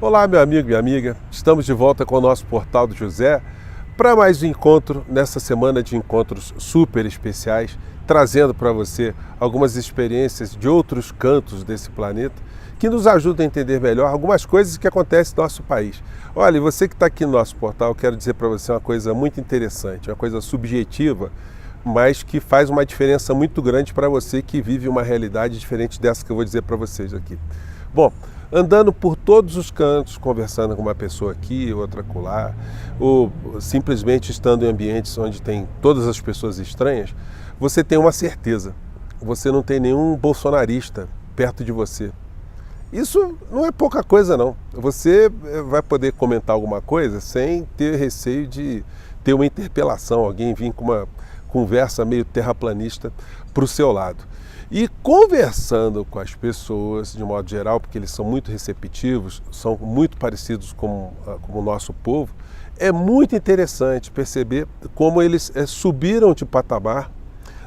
Olá, meu amigo e minha amiga, estamos de volta com o nosso Portal do José para mais um encontro nessa semana de encontros super especiais, trazendo para você algumas experiências de outros cantos desse planeta que nos ajudam a entender melhor algumas coisas que acontecem no nosso país. Olha, e você que está aqui no nosso portal, eu quero dizer para você uma coisa muito interessante, uma coisa subjetiva, mas que faz uma diferença muito grande para você que vive uma realidade diferente dessa que eu vou dizer para vocês aqui. Bom, andando por todos os cantos, conversando com uma pessoa aqui, outra acolá, ou simplesmente estando em ambientes onde tem todas as pessoas estranhas, você tem uma certeza, você não tem nenhum bolsonarista perto de você. Isso não é pouca coisa não, você vai poder comentar alguma coisa sem ter receio de ter uma interpelação, alguém vir com uma conversa meio terraplanista para o seu lado. E conversando com as pessoas, de modo geral, porque eles são muito receptivos, são muito parecidos com o nosso povo, é muito interessante perceber como eles subiram de patamar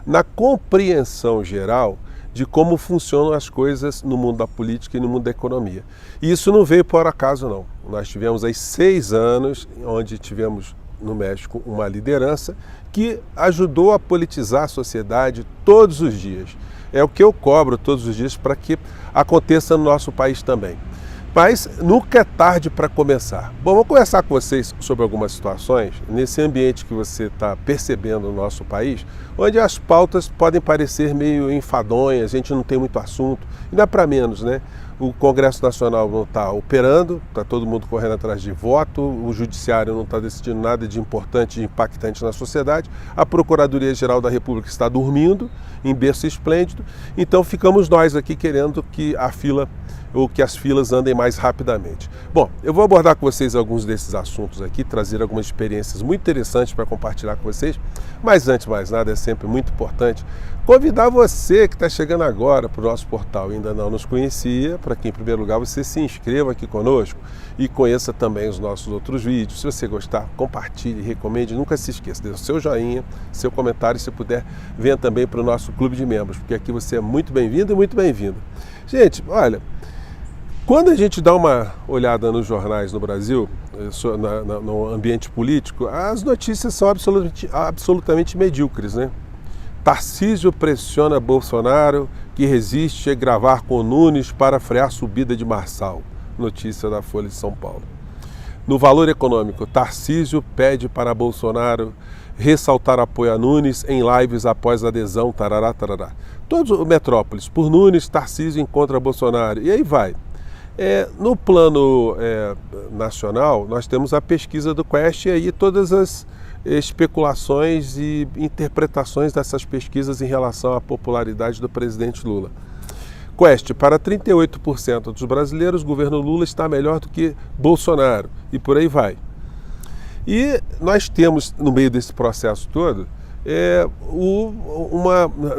na compreensão geral de como funcionam as coisas no mundo da política e no mundo da economia. E isso não veio por acaso, não. Nós tivemos aí 6 anos, onde tivemos no México uma liderança que ajudou a politizar a sociedade todos os dias. É o que eu cobro todos os dias para que aconteça no nosso país também. Mas nunca é tarde para começar. Bom, vou conversar com vocês sobre algumas situações nesse ambiente que você está percebendo no nosso país, onde as pautas podem parecer meio enfadonhas, a gente não tem muito assunto, e não é para menos, né? O Congresso Nacional não está operando, está todo mundo correndo atrás de voto, o Judiciário não está decidindo nada de importante e impactante na sociedade, a Procuradoria-Geral da República está dormindo, em berço esplêndido, então ficamos nós aqui querendo que a fila ou que as filas andem mais rapidamente. Bom, eu vou abordar com vocês alguns desses assuntos aqui, trazer algumas experiências muito interessantes para compartilhar com vocês, mas antes de mais nada é sempre muito importante convidar você que está chegando agora para o nosso portal e ainda não nos conhecia, para que em primeiro lugar você se inscreva aqui conosco e conheça também os nossos outros vídeos. Se você gostar, compartilhe, recomende, nunca se esqueça, dê o seu joinha, seu comentário, se puder, venha também para o nosso clube de membros, porque aqui você é muito bem-vindo e muito bem-vinda. Gente, olha, quando a gente dá uma olhada nos jornais no Brasil, no ambiente político, as notícias são absolutamente medíocres, né? Tarcísio pressiona Bolsonaro, que resiste a gravar com Nunes para frear subida de Marçal. Notícia da Folha de São Paulo. No Valor Econômico, Tarcísio pede para Bolsonaro ressaltar apoio a Nunes em lives após adesão, tarará, tarará. Todos o Metrópolis, por Nunes, Tarcísio encontra Bolsonaro. E aí vai. No plano nacional, nós temos a pesquisa do Quest e aí todas as especulações e interpretações dessas pesquisas em relação à popularidade do presidente Lula. Quest, para 38% dos brasileiros, o governo Lula está melhor do que Bolsonaro, e por aí vai. E nós temos, no meio desse processo todo,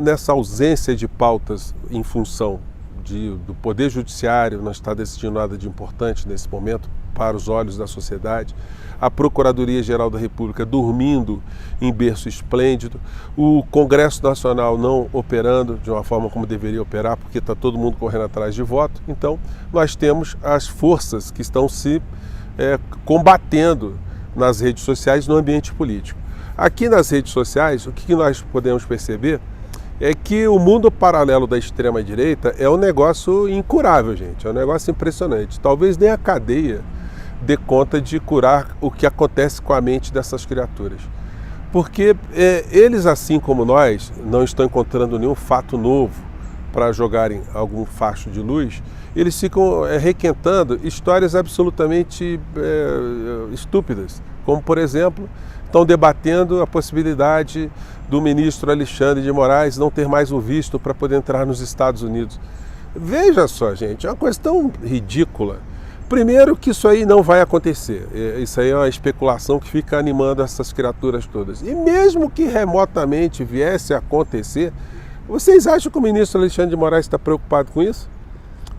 nessa ausência de pautas em função do Poder Judiciário, não está decidindo nada de importante nesse momento para os olhos da sociedade, a Procuradoria-Geral da República dormindo em berço esplêndido, o Congresso Nacional não operando de uma forma como deveria operar, porque está todo mundo correndo atrás de voto. Então, nós temos as forças que estão se combatendo nas redes sociais no ambiente político. Aqui nas redes sociais, o que nós podemos perceber é que o mundo paralelo da extrema-direita é um negócio incurável, gente. É um negócio impressionante. Talvez nem a cadeia dê conta de curar o que acontece com a mente dessas criaturas. Porque eles, assim como nós, não estão encontrando nenhum fato novo para jogarem algum facho de luz, eles ficam requentando histórias absolutamente estúpidas. Como, por exemplo, estão debatendo a possibilidade do ministro Alexandre de Moraes não ter mais o visto para poder entrar nos Estados Unidos. Veja só, gente, é uma coisa tão ridícula. Primeiro que isso aí não vai acontecer. Isso aí é uma especulação que fica animando essas criaturas todas. E mesmo que remotamente viesse a acontecer, vocês acham que o ministro Alexandre de Moraes está preocupado com isso?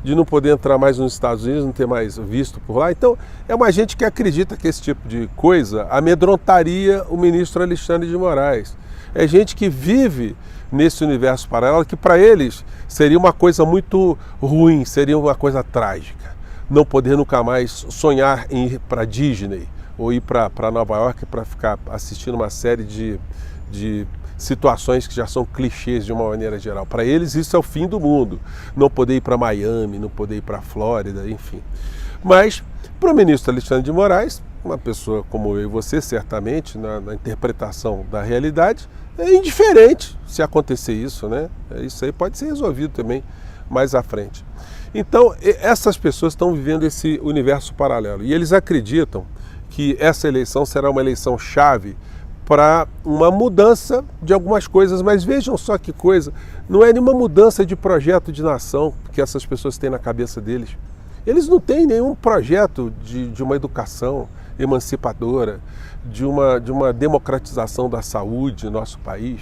De não poder entrar mais nos Estados Unidos, não ter mais visto por lá? Então, é uma gente que acredita que esse tipo de coisa amedrontaria o ministro Alexandre de Moraes. É gente que vive nesse universo paralelo que para eles seria uma coisa muito ruim, seria uma coisa trágica. não poder nunca mais sonhar em ir para Disney ou ir para Nova York para ficar assistindo uma série de situações que já são clichês de uma maneira geral. Para eles isso é o fim do mundo, não poder ir para Miami, não poder ir para Flórida, enfim. Mas para o ministro Alexandre de Moraes, uma pessoa como eu e você, certamente, na interpretação da realidade, é indiferente se acontecer isso, né? Isso aí pode ser resolvido também mais à frente. Então, essas pessoas estão vivendo esse universo paralelo e eles acreditam que essa eleição será uma eleição chave para uma mudança de algumas coisas, mas vejam só que coisa, não é nenhuma mudança de projeto de nação que essas pessoas têm na cabeça deles. Eles não têm nenhum projeto de uma educação emancipadora, de uma democratização da saúde no nosso país,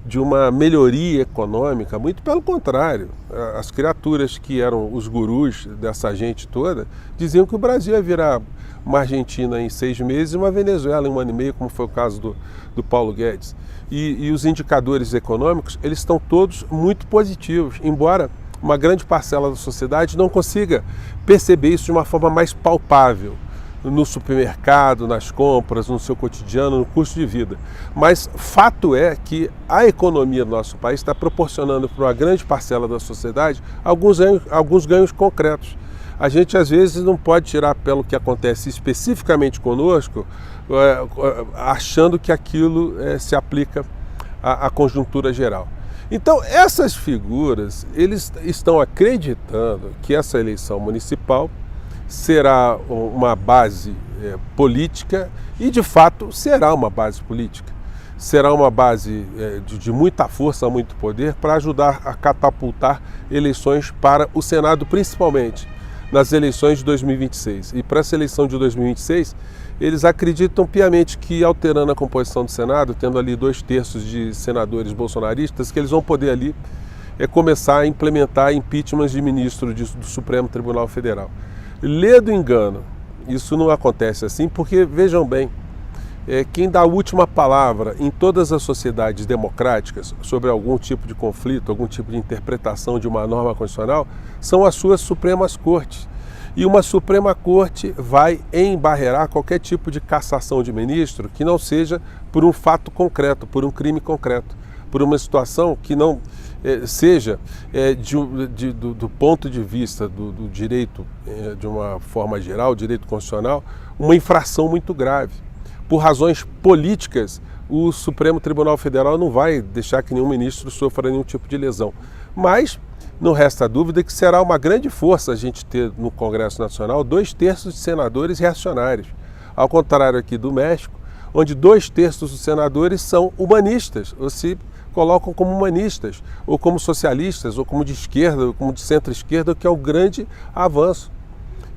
de uma melhoria econômica, muito pelo contrário. As criaturas que eram os gurus dessa gente toda diziam que o Brasil ia virar uma Argentina em 6 meses e uma Venezuela em 1 ano e meio, como foi o caso do Paulo Guedes. E os indicadores econômicos, eles estão todos muito positivos, embora uma grande parcela da sociedade não consiga perceber isso de uma forma mais palpável no supermercado, nas compras, no seu cotidiano, no custo de vida. Mas fato é que a economia do nosso país está proporcionando para uma grande parcela da sociedade alguns ganhos concretos. A gente às vezes não pode tirar pelo que acontece especificamente conosco, achando que aquilo se aplica à conjuntura geral. Então, essas figuras, eles estão acreditando que essa eleição municipal será uma base política e, de fato, será uma base política. Será uma base de muita força, muito poder, para ajudar a catapultar eleições para o Senado, principalmente nas eleições de 2026. E para essa eleição de 2026, eles acreditam piamente que, alterando a composição do Senado, tendo ali 2/3 de senadores bolsonaristas, que eles vão poder ali começar a implementar impeachments de ministros do Supremo Tribunal Federal. Lê do engano, isso não acontece assim, porque, vejam bem, quem dá a última palavra em todas as sociedades democráticas sobre algum tipo de conflito, algum tipo de interpretação de uma norma constitucional, são as suas Supremas Cortes. E uma Suprema Corte vai embarrear qualquer tipo de cassação de ministro que não seja por um fato concreto, por um crime concreto, por uma situação que não seja do ponto de vista do direito, de uma forma geral, direito constitucional, uma infração muito grave. Por razões políticas, o Supremo Tribunal Federal não vai deixar que nenhum ministro sofra nenhum tipo de lesão. Mas não resta dúvida que será uma grande força a gente ter no Congresso Nacional 2/3 de senadores reacionários. Ao contrário aqui do México, onde 2/3 dos senadores são humanistas, ou se colocam como humanistas, ou como socialistas, ou como de esquerda, ou como de centro-esquerda, que é o grande avanço.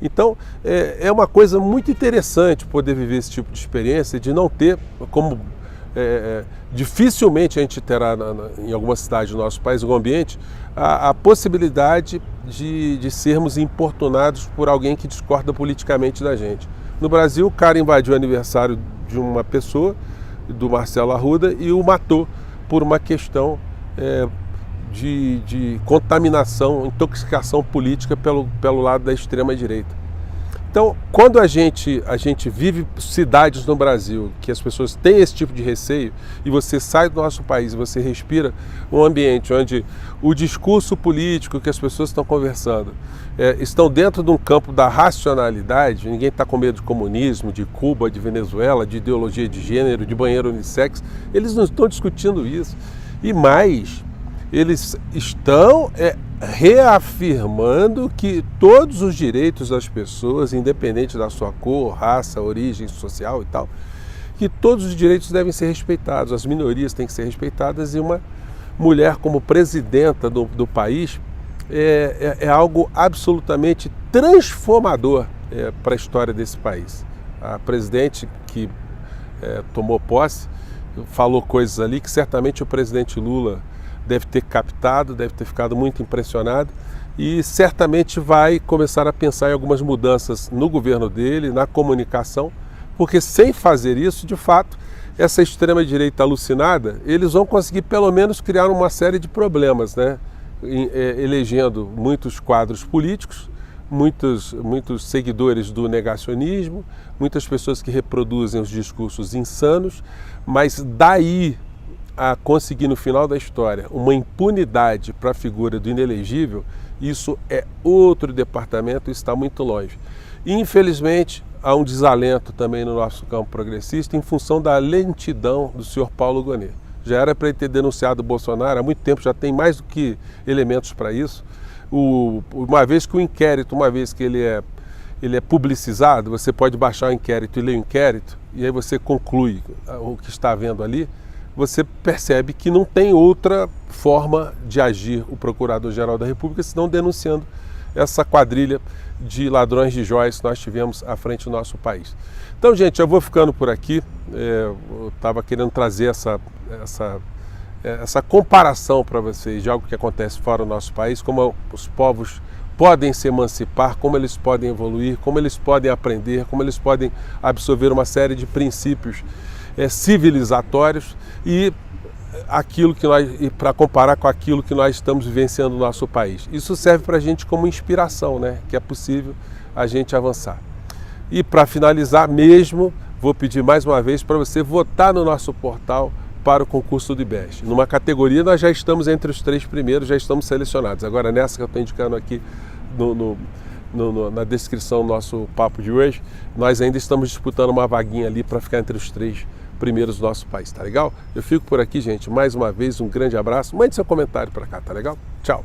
Então, é uma coisa muito interessante poder viver esse tipo de experiência, de não ter, como dificilmente a gente terá em alguma cidade do nosso país, algum ambiente, a possibilidade de sermos importunados por alguém que discorda politicamente da gente. No Brasil, o cara invadiu o aniversário de uma pessoa, do Marcelo Arruda, e o matou por uma questão de contaminação, intoxicação política pelo lado da extrema-direita. Então, quando a gente vive cidades no Brasil que as pessoas têm esse tipo de receio, e você sai do nosso país e você respira um ambiente onde o discurso político que as pessoas estão conversando estão dentro de um campo da racionalidade, ninguém está com medo de comunismo, de Cuba, de Venezuela, de ideologia de gênero, de banheiro unissex, eles não estão discutindo isso. E mais, eles estão reafirmando que todos os direitos das pessoas, independente da sua cor, raça, origem social e tal, que todos os direitos devem ser respeitados, as minorias têm que ser respeitadas, e uma mulher como presidenta do país é algo absolutamente transformador para a história desse país. A presidente que tomou posse falou coisas ali que certamente o presidente Lula deve ter captado, deve ter ficado muito impressionado, e certamente vai começar a pensar em algumas mudanças no governo dele, na comunicação, porque sem fazer isso, de fato, essa extrema-direita alucinada, eles vão conseguir pelo menos criar uma série de problemas, né? Elegendo muitos quadros políticos muitos seguidores do negacionismo, muitas pessoas que reproduzem os discursos insanos, mas daí a conseguir no final da história uma impunidade para a figura do inelegível, isso é outro departamento e está muito longe. E, infelizmente, há um desalento também no nosso campo progressista em função da lentidão do senhor Paulo Gonet. Já era para ele ter denunciado o Bolsonaro há muito tempo, já tem mais do que elementos para isso. Uma vez que o inquérito, uma vez que ele é publicizado, você pode baixar o inquérito e ler o inquérito, e aí você conclui o que está vendo ali, você percebe que não tem outra forma de agir o Procurador-Geral da República senão denunciando essa quadrilha de ladrões de joias que nós tivemos à frente do nosso país. Então, gente, eu vou ficando por aqui. Eu estava querendo trazer essa comparação para vocês de algo que acontece fora do nosso país, como os povos podem se emancipar, como eles podem evoluir, como eles podem aprender, como eles podem absorver uma série de princípios civilizatórios e aquilo que para comparar com aquilo que nós estamos vivenciando no nosso país. Isso serve para a gente como inspiração, né? Que é possível a gente avançar. E para finalizar mesmo, vou pedir mais uma vez para você votar no nosso portal para o concurso do IBEST. Numa categoria nós já estamos entre os 3 primeiros, já estamos selecionados. Agora nessa que eu estou indicando aqui na descrição do nosso papo de hoje, nós ainda estamos disputando uma vaguinha ali para ficar entre os 3 primeiros do nosso país, tá legal? Eu fico por aqui, gente. Mais uma vez, um grande abraço. Mande seu comentário para cá, tá legal? Tchau!